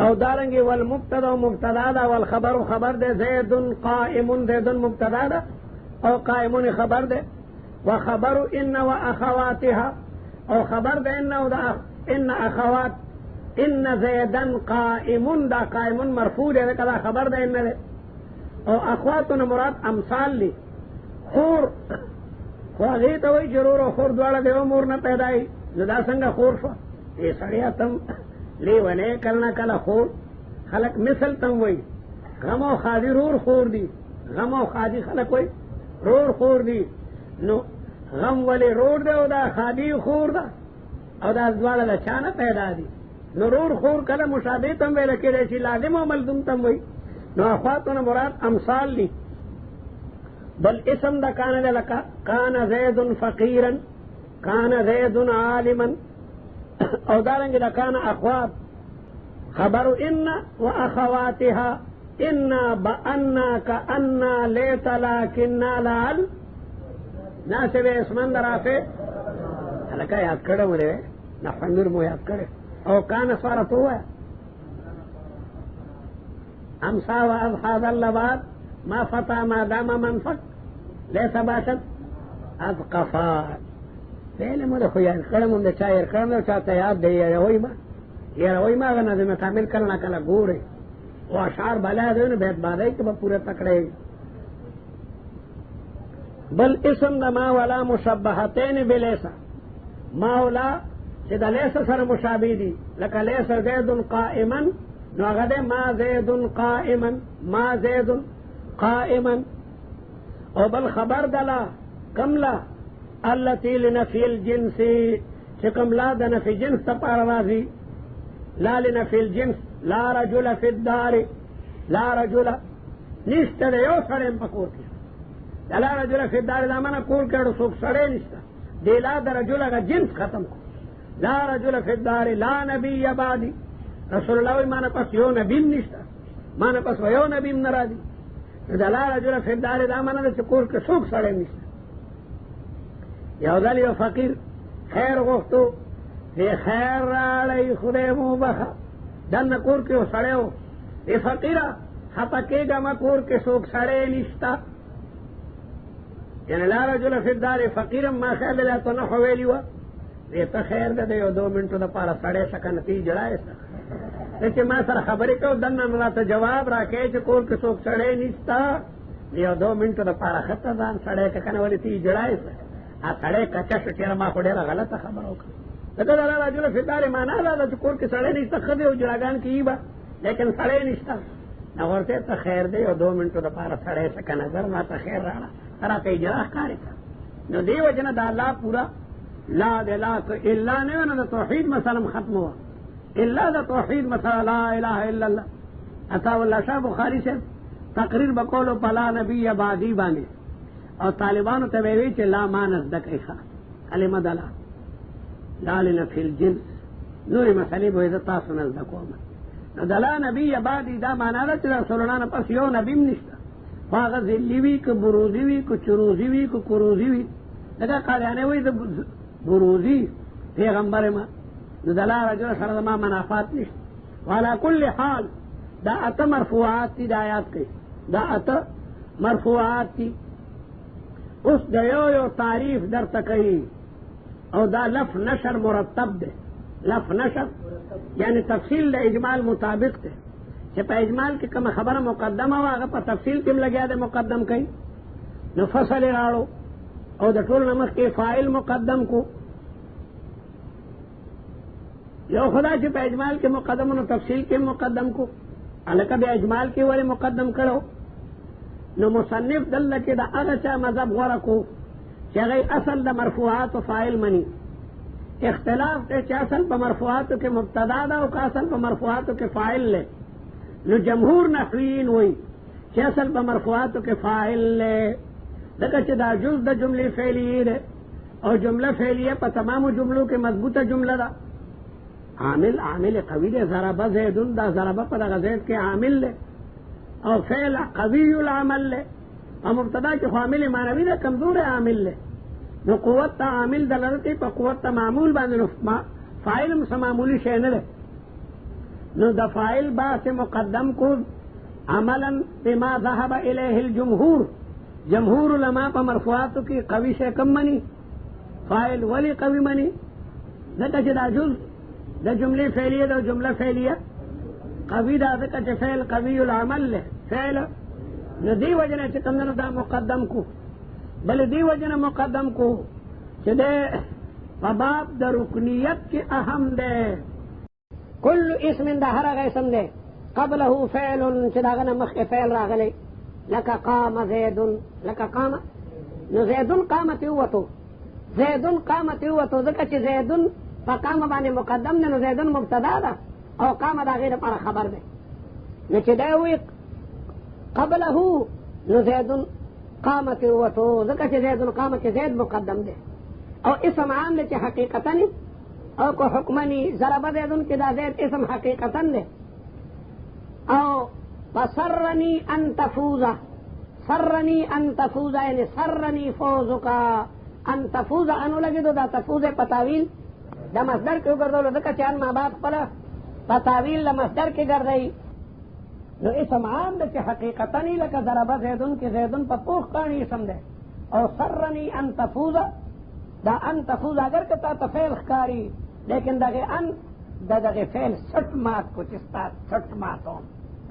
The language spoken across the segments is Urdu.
او دارنگی والمبتدا و مبتدا دا والخبر و خبر دے زیدن قائمن زیدن مبتدا دا او قائمن خبر دے وخبر ان و اخواتها او خبر دے ان اخوات ان زیدن قائمن دا قائمن مرفوع دے کدا خبر دے ان دے او اخواتن مراد امثال لی خور خواغی تا وی جرور و خور دوارا دے امور نہ پیدائی جدا سنگا خور شو یہ سڑیا تم لیونے کلنا کلا خور خلق مثل تم وئی غم و خادی رور خور دی غم و خادی خلق وئی رور خور دی نو غم ولی رور دے او دا خادی خور دا او دا ازوالا دا چانا پیدا دی نو رور خور کلا مشابه تم وی لکی ریسی لازم و ملزم تم وئی نو اخواتون مراد امثال لی بل اسم دا کانا لکا کانا زید فقیرا کانا زید عالما او دارنگی دا کانا اخوات خبر ان و اخواتها انا بانا کانا لیتا لیکننا لال ناسب اسمن در آفے حلقہ یاد کرده مرے نفنگر مو یاد کرده او کانا سوارت ہوا امسا و اضحاد اللباد ما فتا ما دام منفق لیسا باشد اذقفات پہلے مجھے خویان کرم ہم دے چاہیر کرم دے چاہتا یاد دے یہ روئی ما غنا دے میں تعمیل کرنا کلا گورے وہ اشعار بلا دے بیت بادائی کہ با پورے تکڑے بل اسم دا ما ولا مشبہتین بلیسا ما ولا چدا لیسا سر مشابی دی لکا لیسا زید قائما نو اغدے ما زید قائما ما زید قائما او بل خبر دلا کملا التي لنفي الجنس چکم لا دا نفی جنس تپار راضی لا لنفی الجنس لا رجل فی الدار لا رجل نشتا دا یو سڑیم پا کور کی لا رجل فی الدار دا منا کور کردو سوک سڑے نشتا دی لا دا رجل اگا جنس ختم کو لا رجل فی الدار لا نبی بعدی رسول اللہ وی مانا پس یو نبیم نشتا مانا پس و یو نبیم نرازی دا لا رجل فی الدار دا منا دا چکور کے سوک سڑے نشتا یو دلی و فقیر خیر غفتو دی خیر راڑی خودے مو بخا دن کور کے سڑے ہو دی فقیرہ خپکے گا مکور کے سوک سڑے نشتا یعنی لا رجل فی الدار فقیرم ما خیر لے تو نہ ہویلی ہوا دی تا خیر دے یو 2 منٹو دا پارا سڑے سکا نتی جڑائے سکا لیکن ما سر خبری کو دن نمرا تا جواب راکے چھ کور کے سوک سڑے نشتا یو 2 منٹو دا پارا خطا دان سڑے ککن والی تی جڑائے سکا سڑے کچا شٹیر ما خودے را غلط خبر ہوگا لکہ دا رجل فی الدار مانا دا چکور کے سڑے نشتا خدے ہو جڑاگان کی با لیکن سڑے نشتا نغورتے تا خیر دے اور 2 منٹو دا پارا سڑے سکا نظر ما تا خیر رانا ترا تی جراح کاری کا نو دی وجنا دا اللہ پورا لا دے لا تو اللہ نے دا توحید مسلم ختم ہوا اللہ دا توحید مسئلہ لا الہ الا اللہ اتاو اللہ شاہ بخاری سے تقریر بقولو پلا نبی عبادی بانے اور طالبانو تبیوی چے لا مانس دک ایخا کلمہ دلا لا لنفی الجنس نوری مسئلی بویدت تاسو نزدکو نو دلا نبی عبادی دا مانا دا چے رسولنا پس یو نبیم نشتا فاغ ذلی وی که بروزی وی که چروزی وی که کروزی وی لکہ قالیانے وی دا بروزی پیغمبر ما نو دلا رجل سرد ما منافات نشتا والا کل حال دا اتا مرفوعات تی دا آیات کئی دا اتا مرفوعات تی اس دیو تعریف در تکئی او دا لف نشر مرتب دے لف نشر یعنی تفصیل دا اجمال مطابق دے کہ پا اجمال کی کم خبر مقدم ہوا اگر پا تفصیل کم لگیا دے مقدم کئی نو فصل راڑو او دا طول نمک کے فائل مقدم کو یو خدا چی پا اجمال کے مقدم نو تفصیل کے مقدم کو علکہ بے اجمال کے والے مقدم کرو نو مصنف دل کے دا اغچا مذہب غرقو چاگئی اصل دا مرفوعات و فائل منی اختلاف تے چا اصل پا مرفوعاتو کے مبتدا دا و کا اصل پا مرفوعاتو کے فائل لے نو جمہور نحوین ہوئی چا اصل پا مرفوعاتو کے فائل لے لکہ چا دا جز دا جملے فعلیے دے اور جملہ فعلیے پا تمام جملوں کے مضبوط جملہ دا عامل قوی دے ضربہ زیدن دا ضربہ پا دا زید کے عامل لے اور فعل قوی العمل لے او مبتدا چې عامل معنوي ده کمزور عامل له نو قوت ته عامل دلالتي په قوت ته معمول باندې فاعل معمولی شی نه ده نو د فاعل با سے مقدم کو عملا بما ذهب الیه الجمهور جمهور علماء په مرفوعاتو کې قوي شی کم مني فاعل ولی قوي مني ځکه چې دا جز د جمله فعلیه د جمله فعلیه قوي دا ځکه چې فعل قوي العمل له فعل نو دی وجنه چې کوم دا مقدم کو بل دی وجنه مقدم کو چې د په باب د رکنیت کې اهم ده کل اسم د هر هغه اسم ده قبله فعل چې داغه نه مخکې فعل راغلی لکه قام زید لکه قام نو زید قامت وته زید قامت وته ځکه چې زید په قام باندې مقدم نه نو زید مبتدا ده او قام دا غیر پر خبر ده نو چې دا وی قبله نو زید قامت وته ځکه چې زید قامت زید مقدم ده او اسم عام ده چې حقیقتا او کو حکمنی ضرب زیدن کې دا زید اسم حقیقتا ده او بسرنی ان تفوز سرنی ان تفوز یعنی سرنی فوزک ان تفوز انو لګي دا تفوز پتاویل دا مصدر کې وګرځول ځکه چې ان ما بعد خپل پتاویل له مصدر کې ګرځي نو اسم عام ده چې حقیقتا نه لکه ضرب زیدن کې زیدن په پوخ کانی اسم ده او سرنی ان تفوز دا ان تفوز اگر که تا تفعیل ښکاری لیکن دغه ان دغه فعل 60 مات کو چستا 60 ماتو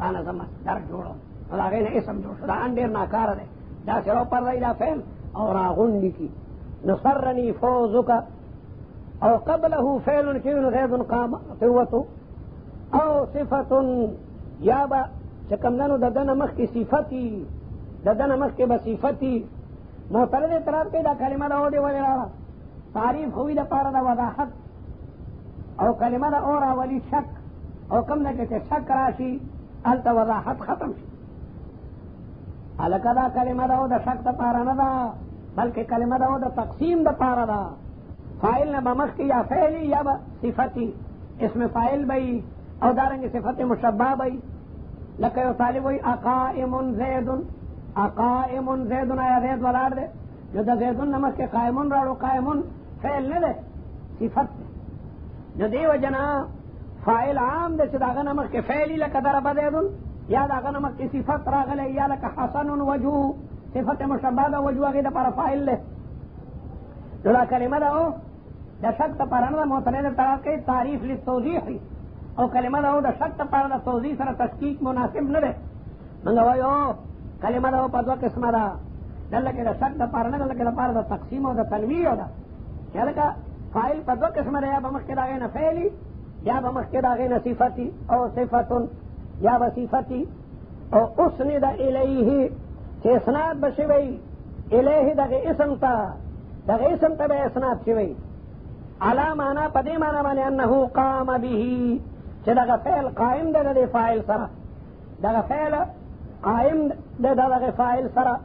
انا زما در جوړو هغه نه اسم جوړ شو دا ان ډیر ناکاره ده دا سره پر دی دا فعل او راغونډی کی نصرنی فوزک او قبله فعل كيون غيظ قام قوته او صفه یابا چکمنو ددن مخ کی صفتی ددن مخ کی بصفتی معترض اعتراض کې دا کلمه دا وړي ولا تعریف خوې د پاره دا وضاحت او کلمه دا اور اولی شک او کم نه کې شک راشي الت وضاحت ختم شي الکه دا کلمه دا د شک د پاره نه ده بلکې کلمه دا د تقسیم د پاره ده فاعل نه بمخ کې یا فعل یا صفتی اسم فاعل بئی او دارنګ صفت مشبہ بئی لکه یو طالب وی اقائم زید اقائم زید آیا زید ولار ده جو دا زیدن نمک کے قائمون راڑو قائمون فعل نه ده صفت ده جو دیو جنا فاعل عام ده چې داغه نمک کے فعلی لکه ضرب زیدن یا داغه نمک کی صفت راغله یا لکه حسن وجوه صفت مشبہ ده وجوه غي ده پر فاعل له جو دا کلمه ده او د شک ته پرانه معترض طرف کې تعریف للتوضیح او کلمه ده او د شک ته پرانه توضیح سره تحقیق مناسب نه ده منګ وایو کلمه ده په دوه قسمه ده دلته د شک د پرانه دلته د پاره د تقسیم او د تنویع ده یلکه فاعل په دوه قسمه ده یا به مخکې داغه نه فعلی یا به مخکې داغه نه صفتی او صفتن یا به صفتی او اسند الیه چې اسناد بشوي الیه دغه اسم ته به اسناد شوي علا معنا پدې معنا باندې انه قام به چې دغه فعل قائم ده د فاعل سره دغه فعل قائم ده دغه فاعل سره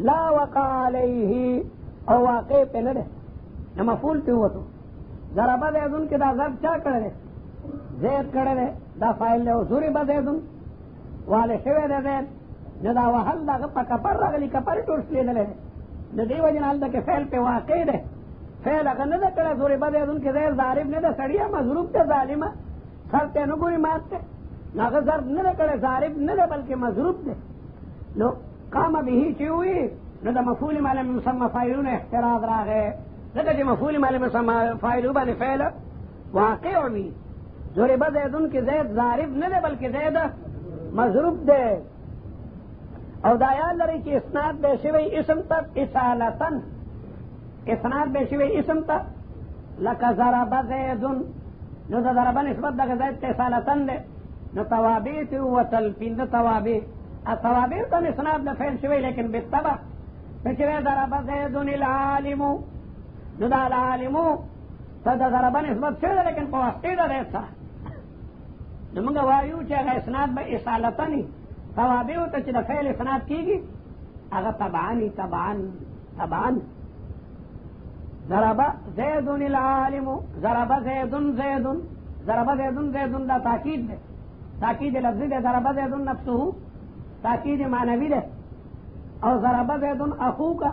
لا وقع عليه او واقع په نه ده نو مفعول ته وته ضرب زیدن کې دا ضرب چا کړل زید کړل دا فاعل له ضرب زیدن والے شوی ده زید نو دا وهل دغه په کفر راغلی کفر ټول لیدل نه دی وجنال د کې فعل په واقع ده فعل هغه نه ده کړه ضرب زیدن کې زید ضارب نه ده سړیا مضروب ته ظالمه سر ته نه ګوري ماته هغه ضرب نه ده کړه ضارب نه ده بلکې مضروب ده نو قام به چې وي نو د مفعول معنی مسمى فاعلون احتراز راغی ځکه چې مفعول معنی مسمى فاعل باندې فعل واقع وي ضرب زیدن کې زید ضارب نه ده بلکې زید مضروب ده او دا یاد لري چې اسناد به شوی اسم ته اصالتن اسناد به شوی اسم ته لکه ضرب زیدن نو دا ضرب نسبت دغه زید ته اصالتن ده نو توابع او تلفین ده توابع التوابع ته اسناد د فعل شوی لیکن بالتبع فکر ضرب زیدن العالم نو دا العالم ته د ضرب نسبت شوی لیکن په واسطه ده سره نو موږ وایو چې هغه اسناد به اصالتن توابع ته چې د فعل اسناد کیږي هغه تبعا ضرب زید العالم ضرب زید دا تاکید ده تاکید لفظی ده ضرب زید نفسه تاکید معنوی ده او ضرب زید اخوک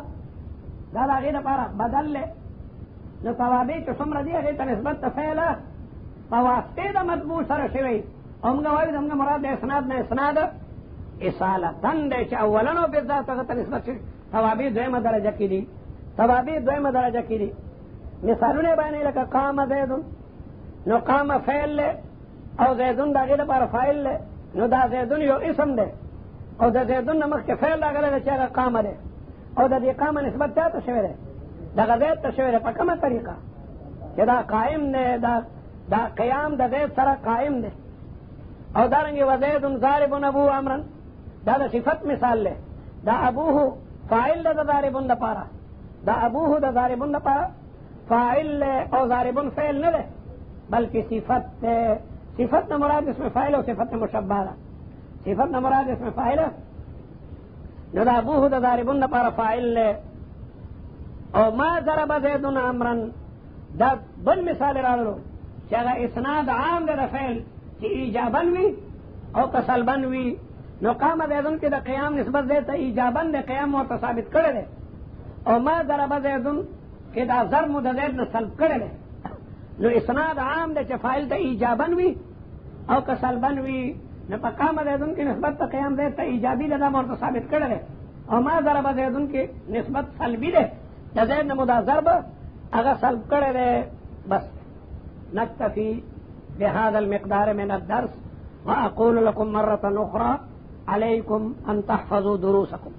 دا د هغې دپاره بدل دی. نو توابع چې څومره دي هغې ته نسبت د فعل په واسطې د مطبوع سره شوی. او موږ وایو زموږ مراد د اسناد نه اسناد اصالتن دی چې اولن او بالذات هغه ته نسبت شوي. توابع دویمه درجه کې دي. توابع دویمه درجه کې دي. مثالونه باندې لکه قام زیدون، نو قام فعل دی او زیدون د هغې دپاره فاعل دی. نو دا زیدون یو اسم دی او د زیدون نه مخکې فعل راغلی دی چې هغه قامه دی. او د دې قامه نسبت چا ته شوی دی؟ دغه زید ته شوی دی. په کومه طریقه چې دا قائم دی، دا قیام د زید سره قائم دی. او دارنګې وزید ضارب ابوه امرا، دا د صفت مثال دی. دا ابوه فاعل دی د ضاربون دپاره، دا ابوه د ضاربون دپاره فاعل دی او ضاربون فعل نه دی بلکې صفت دی. صفت نه مراد اسم فاعل او صفت مشبه ده. صفت نه مراد اسم فاعل، نو دا ابوه د ضاربون دپاره فاعل دی. او ما ضرب زیدون امرا دا بل مثال راغلو چې هغه اسناد عام دی د فعل چې ایجابن وي او که سلبن وي. نو قام زیدون کې د قیام نسبت دی ته ایجابن دی، قیام ورته ثابت کړی دی. او ما ضرب زیدون کې دا ضرب مو د زید نه سلب کړی دی. نو اسناد عام دی چې فاعل ته ایجابن وي او که سلبن وي. نو په قام زیدون کې نسبت ته قیام دی ته ایجابي دی، دا ورته ثابت کړی دی. او ما ضرب زیدون کې نسبت سلبي دی، د زید نه مو دا ضرب هغه سلب کړی دی. بس نکتفي بهذا المقدار من الدرس وأقول لكم مرة أخرى عليكم أن تحفظوا دروسكم.